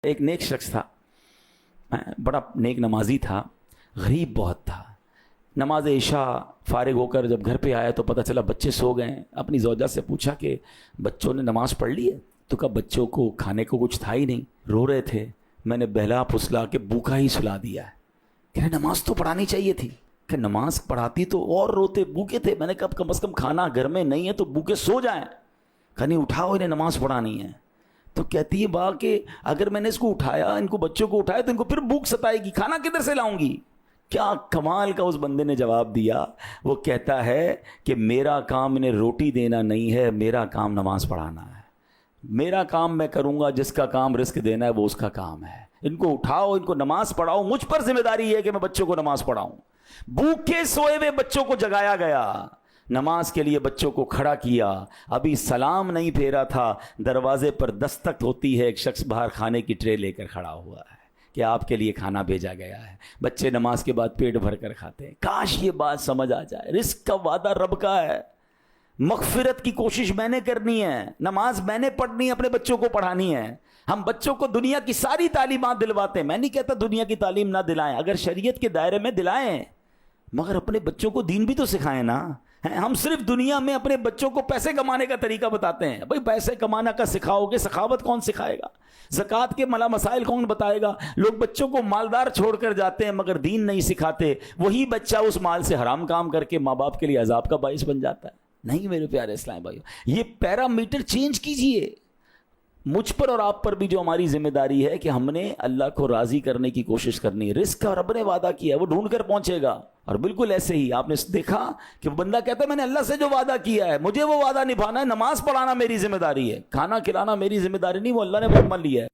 ایک نیک شخص تھا، بڑا نیک نمازی تھا، غریب بہت تھا۔ نماز عشاء فارغ ہو کر جب گھر پہ آیا تو پتہ چلا بچے سو گئے ہیں۔ اپنی زوجہ سے پوچھا کہ بچوں نے نماز پڑھ لی ہے؟ تو کہا بچوں کو کھانے کو کچھ تھا ہی نہیں، رو رہے تھے، میں نے بہلا پھسلا کے بھوکا ہی سلا دیا ہے۔ کہ نماز تو پڑھانی چاہیے تھی، کہ نماز پڑھاتی تو اور روتے بھوکے تھے۔ میں نے کہا کم از کم کھانا گھر میں نہیں ہے تو بھوکے سو جائیں۔ کہ نہیں، اٹھاؤ انہیں نماز پڑھانی ہے۔ تو کہتی ہے با کہ اگر میں نے اس کو اٹھایا، ان کو بچوں کو اٹھایا تو ان کو پھر بھوک ستائے گی، کھانا کدھر سے لاؤں گی؟ کیا کمال کا اس بندے نے جواب دیا۔ وہ کہتا ہے کہ میرا کام انہیں روٹی دینا نہیں ہے، میرا کام نماز پڑھانا ہے۔ میرا کام میں کروں گا، جس کا کام رزق دینا ہے وہ اس کا کام ہے۔ ان کو اٹھاؤ، ان کو نماز پڑھاؤ، مجھ پر ذمہ داری ہے کہ میں بچوں کو نماز پڑھاؤں۔ بھوکے سوئے ہوئے بچوں کو جگایا گیا، نماز کے لیے بچوں کو کھڑا کیا۔ ابھی سلام نہیں پھیرا تھا، دروازے پر دستک ہوتی ہے، ایک شخص باہر کھانے کی ٹرے لے کر کھڑا ہوا ہے کہ آپ کے لیے کھانا بھیجا گیا ہے۔ بچے نماز کے بعد پیٹ بھر کر کھاتے ہیں۔ کاش یہ بات سمجھ آ جائے، رزق کا وعدہ رب کا ہے، مغفرت کی کوشش میں نے کرنی ہے، نماز میں نے پڑھنی ہے، اپنے بچوں کو پڑھانی ہے۔ ہم بچوں کو دنیا کی ساری تعلیمات دلواتے ہیں، میں نہیں کہتا دنیا کی تعلیم نہ دلائیں، اگر شریعت کے دائرے میں دلائیں، مگر اپنے بچوں کو دین بھی تو سکھائیں نا۔ ہم صرف دنیا میں اپنے بچوں کو پیسے کمانے کا طریقہ بتاتے ہیں۔ بھئی پیسے کمانا کا سکھاؤ گے، سخاوت کون سکھائے گا؟ زکوٰۃ کے مسائل کون بتائے گا؟ لوگ بچوں کو مالدار چھوڑ کر جاتے ہیں مگر دین نہیں سکھاتے، وہی بچہ اس مال سے حرام کام کر کے ماں باپ کے لیے عذاب کا باعث بن جاتا ہے۔ نہیں میرے پیارے اسلام بھائیو، یہ پیرامیٹر چینج کیجئے۔ مجھ پر اور آپ پر بھی جو ہماری ذمہ داری ہے کہ ہم نے اللہ کو راضی کرنے کی کوشش کرنی ہے۔ رزق کا رب نے وعدہ کیا ہے، وہ ڈھونڈ کر پہنچے گا۔ اور بالکل ایسے ہی آپ نے دیکھا کہ بندہ کہتا ہے میں نے اللہ سے جو وعدہ کیا ہے مجھے وہ وعدہ نبھانا ہے، نماز پڑھانا میری ذمہ داری ہے، کھانا کھلانا میری ذمہ داری نہیں، وہ اللہ نے مان لیا ہے۔